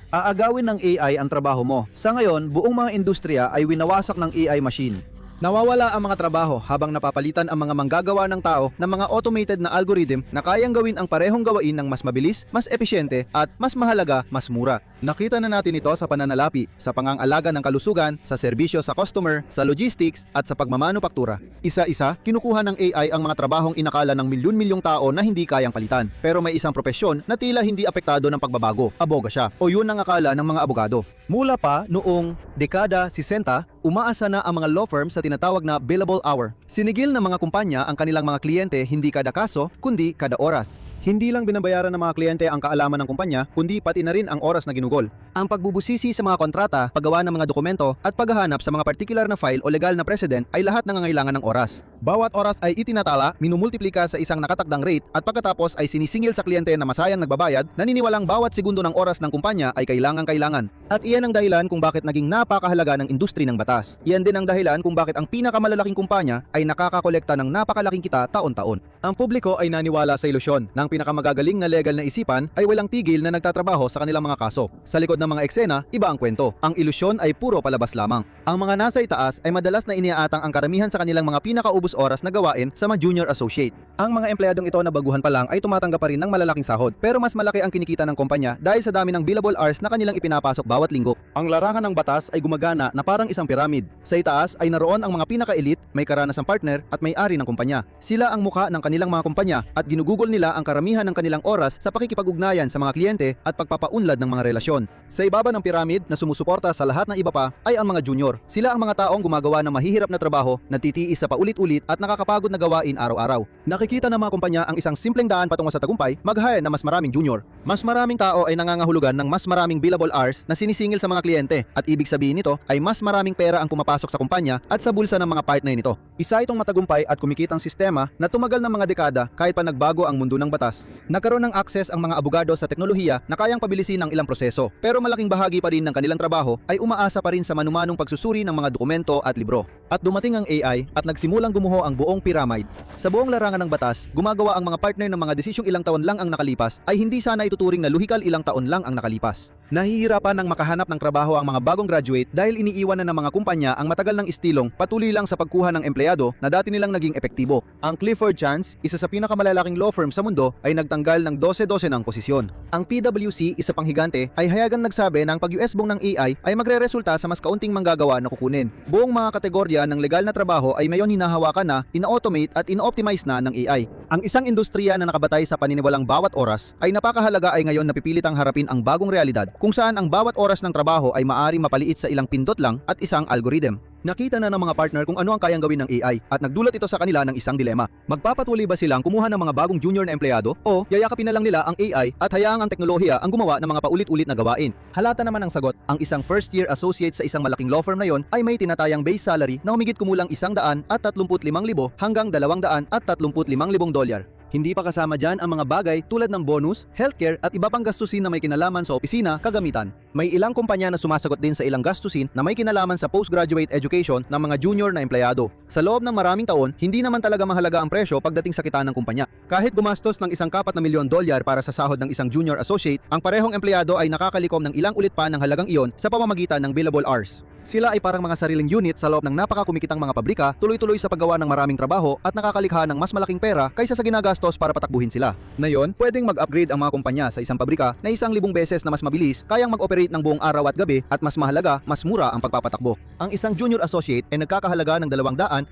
Aagawin ng AI ang trabaho mo. Sa ngayon, buong mga industriya ay winawasak ng AI machine. Nawawala ang mga trabaho habang napapalitan ang mga manggagawa ng tao ng mga automated na algorithm na kayang gawin ang parehong gawain ng mas mabilis, mas epesyente at mas mahalaga, mas mura. Nakita na natin ito sa pananalapi, sa pangangalaga ng kalusugan, sa serbisyo sa customer, sa logistics at sa pagmamanupaktura. Isa-isa, kinukuha ng AI ang mga trabahong inakala ng milyon-milyong tao na hindi kayang palitan. Pero may isang propesyon na tila hindi apektado ng pagbabago. Aboga siya. O yun ang akala ng mga abogado. Mula pa noong dekada 60, umaasa na ang mga law firms sa tinatawag na billable hour. Sinigil ng mga kumpanya ang kanilang mga kliyente hindi kada kaso, kundi kada oras. Hindi lang binabayaran ng mga kliyente ang kaalaman ng kumpanya, kundi pati na rin ang oras na ginugol. Ang pagbubusisi sa mga kontrata, paggawa ng mga dokumento, at paghahanap sa mga partikular na file o legal na precedent ay lahat nangangailangan ng oras. Bawat oras ay itinatala, minumultiplika sa isang nakatakdang rate at pagkatapos ay sinisingil sa kliyente na masayang nagbabayad, naniniwalang bawat segundo ng oras ng kumpanya ay kailangan-kailangan. At iyan ang dahilan kung bakit naging napakahalaga ng industry ng batas. Iyan din ang dahilan kung bakit ang pinakamalalaking kumpanya ay nakakakolekta ng napakalaking kita taon-taon. Ang publiko ay naniwala sa ilusyon ng pinakamagagaling na legal na isipan ay walang tigil na nagtatrabaho sa kanilang mga kaso. Sa likod ng mga eksena, iba ang kwento. Ang ilusyon ay puro palabas lamang. Ang mga nasa itaas ay madalas na iniaatang ang karamihan sa kanilang mga pinakaubos oras na gawain sa mga junior associate. Ang mga empleyadong ito na baguhan pa lang ay tumatanggap pa rin ng malalaking sahod, pero mas malaki ang kinikita ng kumpanya dahil sa dami ng billable hours na kanilang ipinapasok bawat linggo. Ang larangan ng batas ay gumagana na parang isang piramid. Sa itaas ay naroon ang mga pinaka-elite, may karanasang partner at may-ari ng kumpanya. Sila ang muka ng kanilang mga kumpanya at ginugugol nila ang karamihan ng kanilang oras sa pakikipag-ugnayan sa mga kliyente at pagpapaunlad ng mga relasyon. Sa ibaba ng piramid na sumusuporta sa lahat ng iba pa ay ang mga junior. Sila ang mga taong gumagawa ng mahihirap na trabaho, nagtitiis sa paulit-ulit at nakakapagod na gawain araw-araw. Nakikita ng mga kumpanya ang isang simpleng daan patungo sa tagumpay, mag-hire na mas maraming junior. Mas maraming tao ay nangangahulugan ng mas maraming billable hours na sinisingil sa mga kliyente at ibig sabihin nito ay mas maraming pera ang pumapasok sa kumpanya at sa bulsa ng mga partner nito. Isa itong matagumpay at kumikitang sistema na tumagal ng mga dekada kahit pa nagbago ang mundo ng batas. Nagkaroon ng access ang mga abogado sa teknolohiya na kayang pabilisin ang ilang proseso, pero malaking bahagi pa rin ng kanilang trabaho ay umaasa pa rin sa manumanong pagsusuri ng mga dokumento at libro. At dumating ang AI at nagsimulang gumuho ang buong pyramid. Sa buong larangan ng batas, gumagawa ang mga partner ng mga desisyong ilang taon lang ang nakalipas ay hindi sana ituturing na luhikal ilang taon lang ang nakalipas. Nahihirapan ng makahanap ng trabaho ang mga bagong graduate dahil iniiwan na ng mga kumpanya ang matagal ng istilong patuloy lang sa pagkuha ng empleyado na dati nilang naging epektibo. Ang Clifford Chance, isa sa pinakamalalaking law firm sa mundo, ay nagtanggal ng 12-12 ng posisyon. Ang PwC, isa pang higante, ay hayagang nagsabi na ang pag-USB ng AI ay magre-resulta sa mas kaunting manggagawa na kukunin. Buong mga kategorya ng legal na trabaho ay mayon hinahawakan na, ina-automate at ina-optimize na ng AI. Ang isang industriya na nakabatay sa paniniwalang bawat oras ay napakahalaga ay ngayon napipilitang harapin ang bagong realidad kung saan ang bawat oras ng trabaho ay maaaring mapaliit sa ilang pindot lang at isang algorithm. Nakita na ng mga partner kung ano ang kayang gawin ng AI at nagdulot ito sa kanila ng isang dilema. Magpapatuloy ba silang kumuha ng mga bagong junior na empleyado o yayakapin na lang nila ang AI at hayaang ang teknolohiya ang gumawa ng mga paulit-ulit na gawain? Halata naman ang sagot. Ang isang first-year associate sa isang malaking law firm na yon ay may tinatayang base salary na humigit kumulang $135,000 hanggang $235,000. Hindi pa kasama dyan ang mga bagay tulad ng bonus, healthcare at iba pang gastusin na may kinalaman sa opisina, kagamitan. May ilang kumpanya na sumasagot din sa ilang gastusin na may kinalaman sa postgraduate education ng mga junior na empleyado. Sa loob ng maraming taon, hindi naman talaga mahalaga ang presyo pagdating sa kita ng kumpanya. Kahit gumastos ng $250,000 para sa sahod ng isang junior associate, ang parehong empleyado ay nakakalikom ng ilang ulit pa ng halagang iyon sa pamamagitan ng billable hours. Sila ay parang mga sariling unit sa loob ng napakakumikitang mga pabrika, tuloy-tuloy sa paggawa ng maraming trabaho at nakakalikha ng mas malaking pera kaysa sa ginagastos para patakbuhin sila. Ngayon, pwedeng mag-upgrade ang mga kumpanya sa isang pabrika na 1,000 beses na mas mabilis, kayang mag-operate ng buong araw at gabi at mas mahalaga, mas mura ang pagpapatakbo. Ang isang junior associate ay nagkakahalaga ng $235,000.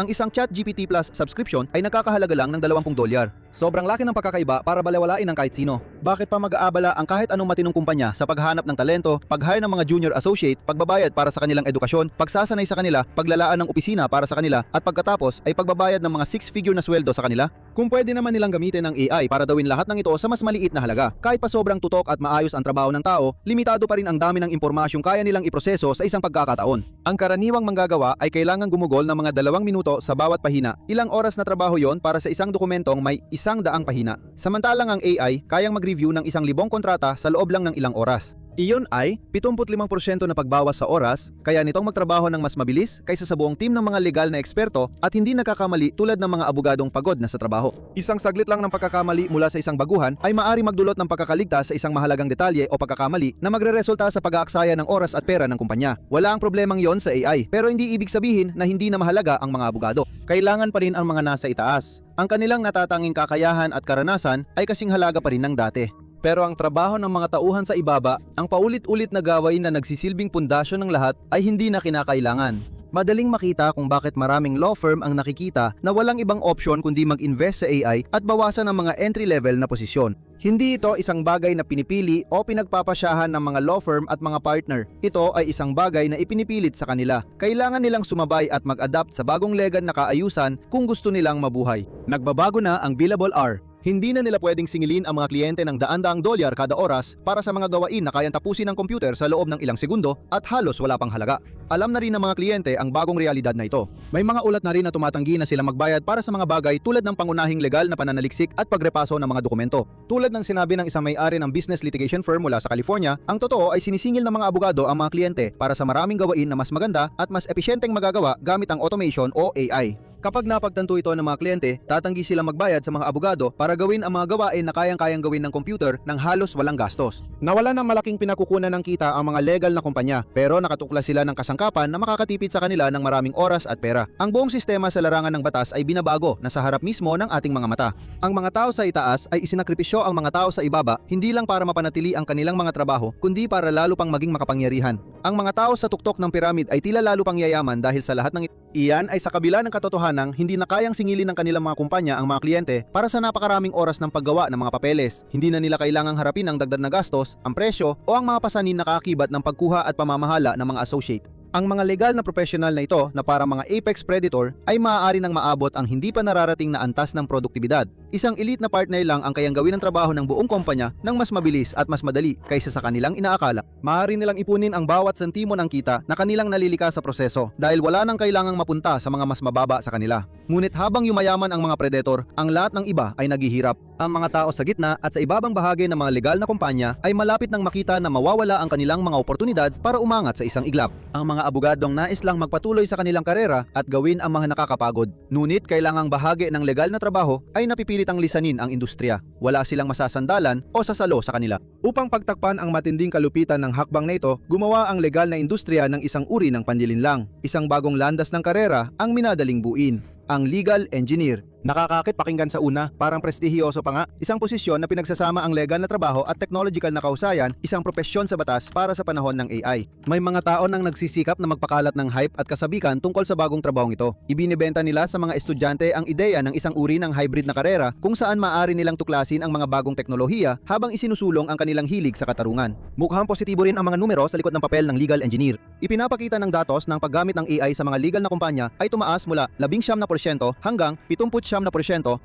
Ang isang ChatGPT Plus subscription ay nagkakahalaga lang ng $20. Sobrang laki ng pagkakaiba para balewalain ng kahit sino. Bakit pa mag-aabala ang kahit anong matinong kumpanya sa paghanap ng talento, pag-hire ng mga junior associate, pagbabayad para sa kanilang edukasyon, pagsasanay sa kanila, paglalaan ng opisina para sa kanila, at pagkatapos ay pagbabayad ng mga 6-figure na sweldo sa kanila? Kung pwede naman nilang gamitin ang AI para gawin lahat ng ito sa mas maliit na halaga. Kahit pa sobrang tutok at maayos ang trabaho ng tao, limitado pa rin ang dami ng impormasyong kaya nilang iproseso sa isang pagkakataon. Ang karaniwang manggagawa ay kailangang gumugol ng mga 2 minuto sa bawat pahina. Ilang oras na trabaho yon para sa isang dokumentong may 100 pahina. Samantalang ang AI kayang mag-review ng 1,000 kontrata sa loob lang ng ilang oras. Iyon ay 75% na pagbawas sa oras, kaya nitong magtrabaho ng mas mabilis kaysa sa buong team ng mga legal na eksperto at hindi nagkakamali tulad ng mga abogadong pagod na sa trabaho. Isang saglit lang ng pagkakamali mula sa isang baguhan ay maaari magdulot ng pagkakaligtas sa isang mahalagang detalye o pagkakamali na magreresulta sa pag-aaksaya ng oras at pera ng kumpanya. Wala ang problemang yon sa AI, pero hindi ibig sabihin na hindi na mahalaga ang mga abogado. Kailangan pa rin ang mga nasa itaas. Ang kanilang natatanging kakayahan at karanasan ay kasing halaga pa rin ng dati. Pero ang trabaho ng mga tauhan sa ibaba, ang paulit-ulit na gawain na nagsisilbing pundasyon ng lahat ay hindi na kinakailangan. Madaling makita kung bakit maraming law firm ang nakikita na walang ibang opsyon kundi mag-invest sa AI at bawasan ang mga entry-level na posisyon. Hindi ito isang bagay na pinipili o pinagpapasyahan ng mga law firm at mga partner. Ito ay isang bagay na ipinipilit sa kanila. Kailangan nilang sumabay at mag-adapt sa bagong legal na kaayusan kung gusto nilang mabuhay. Nagbabago na ang billable hour. Hindi na nila pwedeng singilin ang mga kliyente ng daan-daang dolyar kada oras para sa mga gawain na kayang tapusin ng computer sa loob ng ilang segundo at halos wala pang halaga. Alam na rin ng mga kliyente ang bagong realidad na ito. May mga ulat na rin na tumatanggi na sila magbayad para sa mga bagay tulad ng pangunahing legal na pananaliksik at pagrepaso ng mga dokumento. Tulad ng sinabi ng isang may-ari ng business litigation firm mula sa California, ang totoo ay sinisingil ng mga abogado ang mga kliyente para sa maraming gawain na mas maganda at mas episyenteng magagawa gamit ang automation o AI. Kapag napagtanto ito ng mga kliyente, tatanggi silang magbayad sa mga abogado para gawin ang mga gawain na kayang-kayang gawin ng computer ng halos walang gastos. Nawala ng malaking pinakukunan ng kita ang mga legal na kumpanya, pero nakatuklas sila ng kasangkapan na makakatipid sa kanila ng maraming oras at pera. Ang buong sistema sa larangan ng batas ay binabago na sa harap mismo ng ating mga mata. Ang mga tao sa itaas ay isinakripisyo ang mga tao sa ibaba hindi lang para mapanatili ang kanilang mga trabaho, kundi para lalo pang maging makapangyarihan. Ang mga tao sa tuktok ng piramid ay tila lalo pang yayaman dahil sa lahat ng iyan ay sa kabila ng katotohanang hindi na kayang singilin ng kanilang mga kumpanya ang mga kliyente para sa napakaraming oras ng paggawa ng mga papeles. Hindi na nila kailangang harapin ang dagdag na gastos, ang presyo o ang mga pasanin na kaakibat ng pagkuha at pamamahala ng mga associate. Ang mga legal na professional na ito na para mga apex predator ay maaari nang maabot ang hindi pa nararating na antas ng produktibidad. Isang elite na partner lang ang kayang gawin ang trabaho ng buong kumpanya ng mas mabilis at mas madali kaysa sa kanilang inaakala. Maaari nilang ipunin ang bawat sentimo ng kita na kanilang nalilika sa proseso dahil wala nang kailangang mapunta sa mga mas mababa sa kanila. Ngunit habang yumayaman ang mga predator, ang lahat ng iba ay naghihirap. Ang mga tao sa gitna at sa ibabang bahagi ng mga legal na kumpanya ay malapit nang makita na mawawala ang kanilang mga oportunidad para umangat sa isang iglap. Ang mga abogadong nais lang magpatuloy sa kanilang karera at gawin ang mga nakakapagod. Ngunit kailangang bahagi ng legal na trabaho ay napipilitang lisanin ang industriya. Wala silang masasandalan o sasalo sa kanila. Upang pagtakpan ang matinding kalupitan ng hakbang na ito, gumawa ang legal na industriya ng isang uri ng panlilinlang. Isang bagong landas ng karera ang minadaling buin. Ang legal engineer. Nakakakit pakinggan sa una, parang prestihiyoso pa nga. Isang posisyon na pinagsasama ang legal na trabaho at technological na kausayan, isang propesyon sa batas para sa panahon ng AI. May mga tao nang nagsisikap na magpakalat ng hype at kasabikan tungkol sa bagong trabahong ito. Ibinibenta nila sa mga estudyante ang ideya ng isang uri ng hybrid na karera kung saan maaari nilang tuklasin ang mga bagong teknolohiya habang isinusulong ang kanilang hilig sa katarungan. Mukhang positibo rin ang mga numero sa likod ng papel ng legal engineer. Ipinapakita ng datos ng paggamit ng AI sa mga legal na kumpanya ay tumaas mula 19% hanggang 79%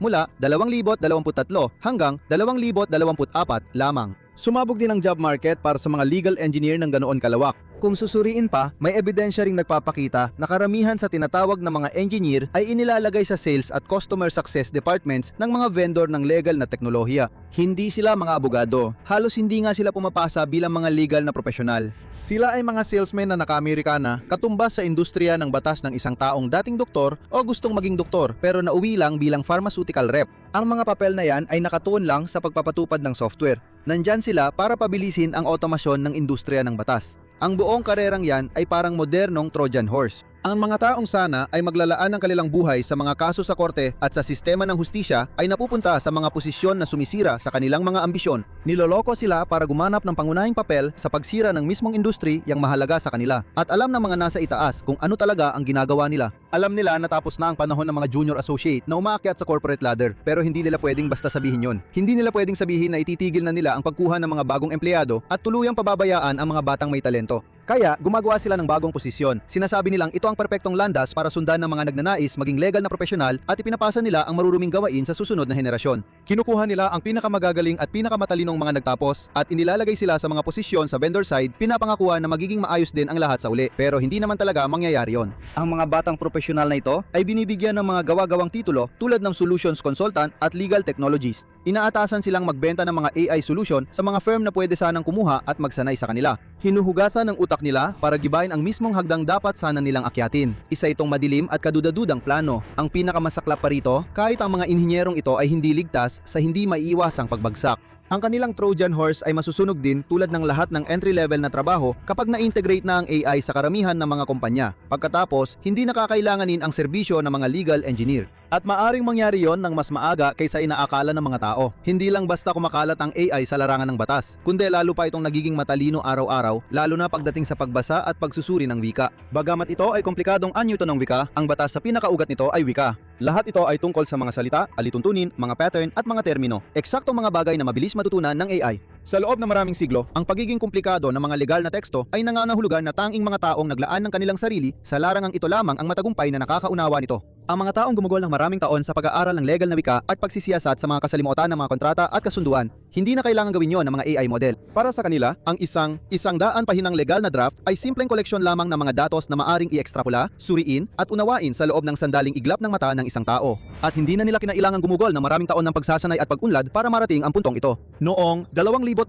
mula 2023 hanggang 2024 lamang. Sumabog din ang job market para sa mga legal engineer ng ganoon kalawak. Kung susuriin pa, may ebidensya ring nagpapakita na karamihan sa tinatawag na mga engineer ay inilalagay sa sales at customer success departments ng mga vendor ng legal na teknolohiya. Hindi sila mga abogado. Halos hindi nga sila pumapasa bilang mga legal na profesional. Sila ay mga salesmen na naka-Amerikana, katumbas sa industriya ng batas ng isang taong dating doktor o gustong maging doktor pero nauwi lang bilang pharmaceutical rep. Ang mga papel na yan ay nakatuon lang sa pagpapatupad ng software. Nandyan sila para pabilisin ang otomasyon ng industriya ng batas. Ang buong karerang yan ay parang modernong Trojan horse. Ang mga taong sana ay maglalaan ng kanilang buhay sa mga kaso sa korte at sa sistema ng hustisya ay napupunta sa mga posisyon na sumisira sa kanilang mga ambisyon. Niloloko sila para gumanap ng pangunahing papel sa pagsira ng mismong industry yang mahalaga sa kanila. At alam ng mga nasa itaas kung ano talaga ang ginagawa nila. Alam nila na tapos na ang panahon ng mga junior associate na umaakyat sa corporate ladder, pero hindi nila pwedeng basta sabihin yon. Hindi nila pwedeng sabihin na ititigil na nila ang pagkuha ng mga bagong empleyado at tuluyang pababayaan ang mga batang may talento. Kaya gumagawa sila ng bagong posisyon. Sinasabi nilang ito ang perpektong landas para sundan ng mga nagnanais maging legal na profesional at ipinapasa nila ang maruruming gawain sa susunod na henerasyon. Kinukuha nila ang pinakamagagaling at pinakamatalinong mga nagtapos at inilalagay sila sa mga posisyon sa vendor side, pinapangakuan na magiging maayos din ang lahat sa uli. Pero hindi naman talaga mangyayari yon. Ang mga batang profesional na ito ay binibigyan ng mga gawa-gawang titulo tulad ng Solutions Consultant at Legal Technologist. Inaatasan silang magbenta ng mga AI solution sa mga firm na pwede sanang kumuha at magsanay sa kanila. Hinuhugasan ng utak nila para gibayin ang mismong hagdang dapat sana nilang akyatin. Isa itong madilim at kadudadudang plano. Ang pinakamasaklap pa rito, kahit ang mga inhinyerong ito ay hindi ligtas sa hindi maiiwasang pagbagsak. Ang kanilang Trojan horse ay masusunog din tulad ng lahat ng entry-level na trabaho kapag na-integrate na ang AI sa karamihan ng mga kumpanya. Pagkatapos, hindi nakakailanganin ang serbisyo ng mga legal engineer. At maaring mangyari yon ng mas maaga kaysa inaakala ng mga tao. Hindi lang basta kumakalat ang AI sa larangan ng batas, kundi lalo pa itong nagiging matalino araw-araw, lalo na pagdating sa pagbasa at pagsusuri ng wika. Bagamat ito ay komplikadong anyo ng wika, ang batas sa pinakaugat nito ay wika. Lahat ito ay tungkol sa mga salita, alituntunin, mga pattern at mga termino. Eksaktong mga bagay na mabilis matutunan ng AI. Sa loob ng maraming siglo, ang pagiging komplikado ng mga legal na teksto ay nangangahulugan na tanging mga taong naglaan ng kanilang sarili sa larangang ito lamang ang matagumpay na nakakaunawa nito. Ang mga taong gumugol ng maraming taon sa pag-aaral ng legal na wika at pagsisiyasat sa mga kasalimuotan ng mga kontrata at kasunduan, hindi na kailangan gawin yon ng mga AI model. Para sa kanila, ang isang daan pahinang legal na draft ay simpleng koleksyon lamang ng mga datos na maaring i-ekstrapula, suriin at unawain sa loob ng sandaling iglap ng mata ng isang tao. At hindi na nila kinailangan gumugol ng maraming taon ng pagsasanay at pag-unlad para marating ang puntong ito. Noong 2023,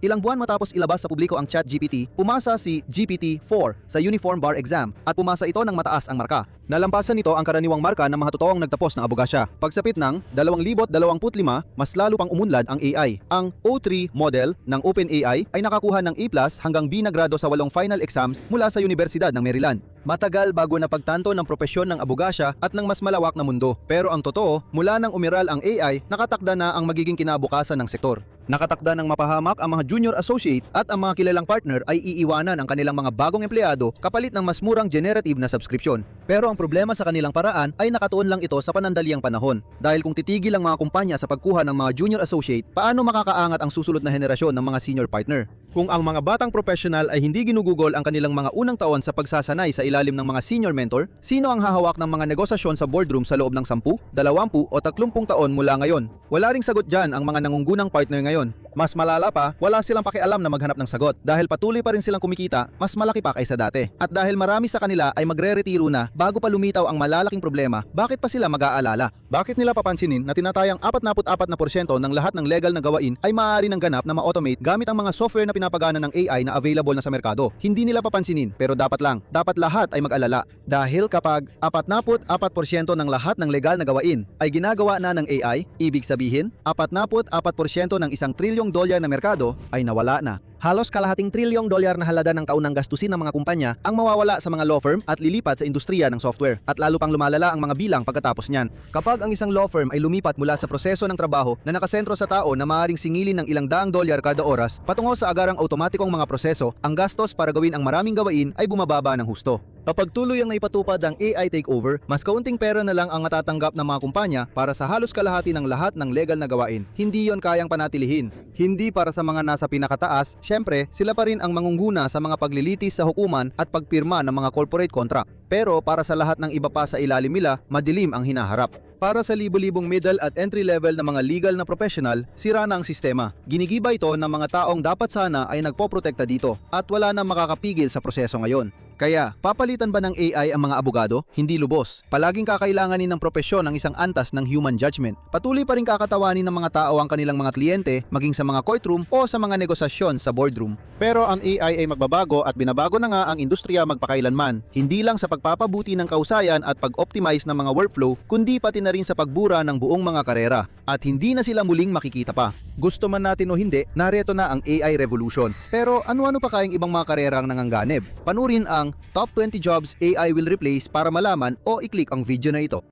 ilang buwan matapos ilabas sa publiko ang ChatGPT, pumasa si GPT-4 sa Uniform Bar Exam at pumasa ito ng mataas ang marka. Nalampasan nito ang karaniwang marka ng mga totoong nagtapos na abogasya. Pagsapit ng 2025, mas lalo pang umunlad ang AI. Ang O3 model ng OpenAI ay nakakuha ng A+ hanggang B na grado sa 8 final exams mula sa Universidad ng Maryland. Matagal bago napagtanto ng propesyon ng abogasya at ng mas malawak na mundo. Pero ang totoo, mula nang umiral ang AI, nakatakda na ang magiging kinabukasan ng sektor. Nakatakda ng mapahamak ang mga junior associate at ang mga kilalang partner ay iiwanan ang kanilang mga bagong empleyado kapalit ng mas murang generative na subscription. Pero ang problema sa kanilang paraan ay nakatuon lang ito sa panandaliang panahon. Dahil kung titigil ang mga kumpanya sa pagkuha ng mga junior associate, paano makakaangat ang susunod na henerasyon ng mga senior partner? Kung ang mga batang professional ay hindi ginugugol ang kanilang mga unang taon sa pagsasanay sa ilalim ng mga senior mentor, sino ang hahawak ng mga negosasyon sa boardroom sa loob ng 10, 20 o 30 taon mula ngayon? Wala ring sagot dyan ang mga nangunggunang partner ngayon. Mas malala pa, wala silang pakialam na maghanap ng sagot dahil patuloy pa rin silang kumikita, mas malaki pa kaysa dati. At dahil marami sa kanila ay magre-retiro na bago pa lumitaw ang malalaking problema, bakit pa sila mag-aalala? Bakit nila papansinin na tinatayang 44% ng lahat ng legal na gawain ay maaari ng ganap na ma-automate gamit ang mga software na pinapagana ng AI na available na sa merkado? Hindi nila papansinin, pero dapat lahat ay mag-alala. Dahil kapag 44% ng lahat ng legal na gawain ay ginagawa na ng AI, ibig sabihin, 44% ng $1 trillion na merkado ay nawala na. Halos kalahating $1 trillion na halaga ng kaunang gastusin ng mga kumpanya ang mawawala sa mga law firm at lilipat sa industriya ng software. At lalo pang lumalala ang mga bilang pagkatapos niyan. Kapag ang isang law firm ay lumipat mula sa proseso ng trabaho na nakasentro sa tao na maaaring singilin ng $100 kada oras patungo sa agarang automatikong mga proseso, ang gastos para gawin ang maraming gawain ay bumababa ng husto. Kapag tuluyang naipatupad ang AI takeover, mas kaunting pera na lang ang matatanggap ng mga kumpanya para sa halos kalahati ng lahat ng legal na gawain. Hindi yon kayang panatilihin. Hindi para sa mga nasa pinakataas, syempre sila pa rin ang mangungguna sa mga paglilitis sa hukuman at pagpirma ng mga corporate contract. Pero para sa lahat ng iba pa sa ilalim nila, madilim ang hinaharap. Para sa libo-libong middle at entry level na mga legal na professional, sira na ang sistema. Ginigiba ito ng mga taong dapat sana ay nagpoprotekta dito at wala na makakapigil sa proseso ngayon. Kaya, papalitan ba ng AI ang mga abogado? Hindi lubos. Palaging kakailanganin ng propesyon ang isang antas ng human judgment. Patuloy pa rin kakatawanin ng mga tao ang kanilang mga kliyente, maging sa mga courtroom o sa mga negosasyon sa boardroom. Pero ang AI ay magbabago at binabago na nga ang industriya magpakailanman. Hindi lang sa pagpapabuti ng kausayan at pag-optimize ng mga workflow, kundi pati na rin sa pagbura ng buong mga karera. At hindi na sila muling makikita pa. Gusto man natin o hindi, narito na ang AI revolution. Pero ano-ano pa kayang ibang mga karera ang nanganganib? Panurin ang Top 20 Jobs AI Will Replace para malaman o i-click ang video na ito.